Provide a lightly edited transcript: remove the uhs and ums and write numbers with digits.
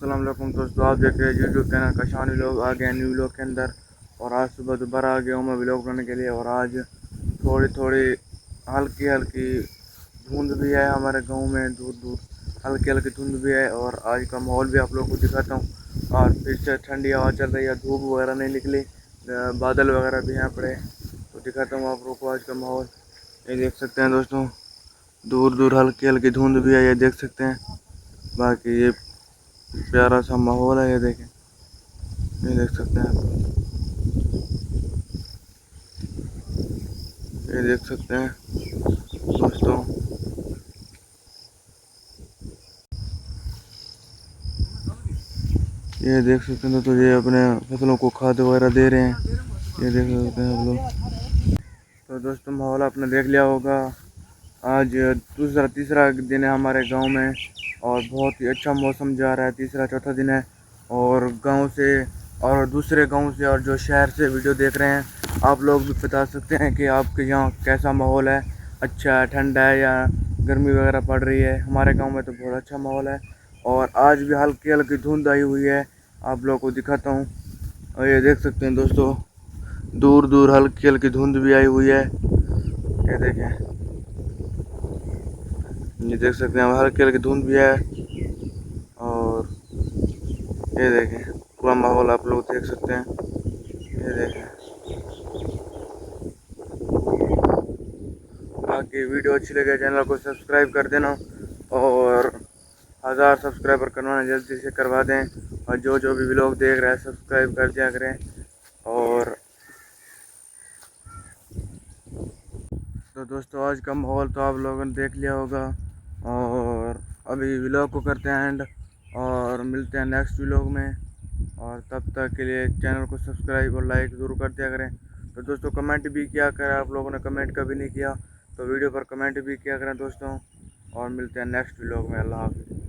अस्सलाम वालेकुम दोस्तों, आप देख रहे हैं यूट्यूब चैनल कशान व्लॉग। आ गए न्यू व्लॉग के अंदर। और आज सुबह दोबारा आ गया हूँ मैं व्लॉग बनाने के लिए। और आज थोड़ी थोड़ी हल्की हल्की धुंध भी है हमारे गांव में, दूर दूर हल्की हल्की धुंध भी है। और आज का माहौल भी आप लोगों को दिखाता हूँ। और फिर से ठंडी हवा चल रही है, धूप वगैरह नहीं निकली, बादल वगैरह भी यहाँ पड़े। तो दिखाता हूँ आप लोगों को आज का माहौल। ये देख सकते हैं दोस्तों, दूर दूर हल्की हल्की धुंध भी है, ये देख सकते हैं। बाकी ये प्यारा सा माहौल है, ये देखें, ये देख सकते हैं आप, ये देख सकते हैं दोस्तों। ये देख सकते हैं दोस्तों, ये अपने फसलों को खाद वगैरह दे रहे हैं, ये देख सकते हैं आप लोग। तो दोस्तों माहौल आपने देख लिया होगा। आज दूसरा तीसरा दिन है हमारे गांव में और बहुत ही अच्छा मौसम जा रहा है। तीसरा चौथा दिन है। और गांव से और दूसरे गांव से और जो शहर से वीडियो देख रहे हैं, आप लोग भी बता सकते हैं कि आपके यहाँ कैसा माहौल है, अच्छा है, ठंडा है या गर्मी वगैरह पड़ रही है। हमारे गांव में तो बहुत अच्छा माहौल है। और आज भी हल्की हल्की धुंध आई हुई है, आप लोगों को दिखाता हूँ। और ये देख सकते हैं दोस्तों, दूर दूर हल्की हल्की धुंध भी आई हुई है, ये देखें, ये देख सकते हैं हल्की हल्की धुंध भी है। और ये देखें पूरा माहौल आप लोग देख सकते हैं, ये देखें। बाकी वीडियो अच्छी लगे चैनल को सब्सक्राइब कर देना और 1000 सब्सक्राइबर करवाना जल्दी से करवा दें। और जो जो भी व्लॉग देख रहे हैं सब्सक्राइब कर दिया करें। और तो दोस्तों आज का माहौल तो आप लोगों ने देख लिया होगा। और अभी व्लॉग को करते हैं एंड और मिलते हैं नेक्स्ट व्लॉग में। और तब तक के लिए चैनल को सब्सक्राइब और लाइक ज़रूर कर दिया करें। तो दोस्तों कमेंट भी किया करें, आप लोगों ने कमेंट कभी नहीं किया तो वीडियो पर कमेंट भी किया करें दोस्तों। और मिलते हैं नेक्स्ट व्लॉग में। अल्लाह हाफ़िज़।